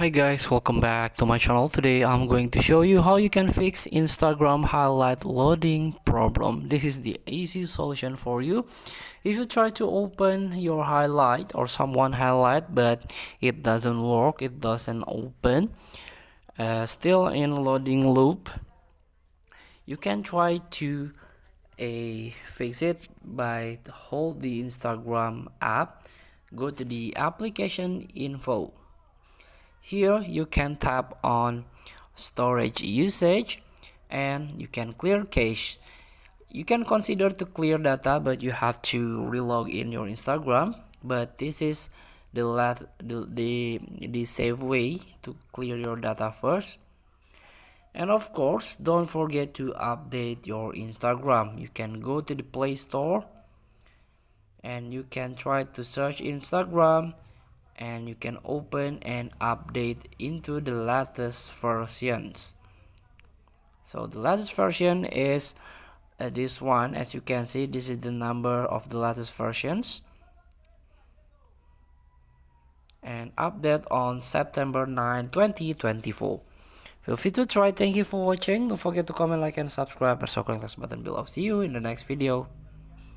Hi guys, welcome back to my channel. Today I'm going to show you how you can fix Instagram highlight loading problem. This is the easy solution for you. If you try to open your highlight or someone highlight but it doesn't work, it doesn't open, still in loading loop, you can try to fix it by hold the Instagram app, go to the application info. Here you can tap on storage usage and you can clear cache. You can consider to clear data, but you have to relog in your Instagram. But this is the safe way to clear your data first. And of course, don't forget to update your Instagram. You can go to the Play Store and you can try to search Instagram, and you can open and update into the latest versions. So the latest version is this one. As you can see, this is the number of the latest versions, and update on September 9 2024. Feel free to try. Thank you for watching. Don't forget to comment, like, and subscribe, and click the button below. See you in the next video.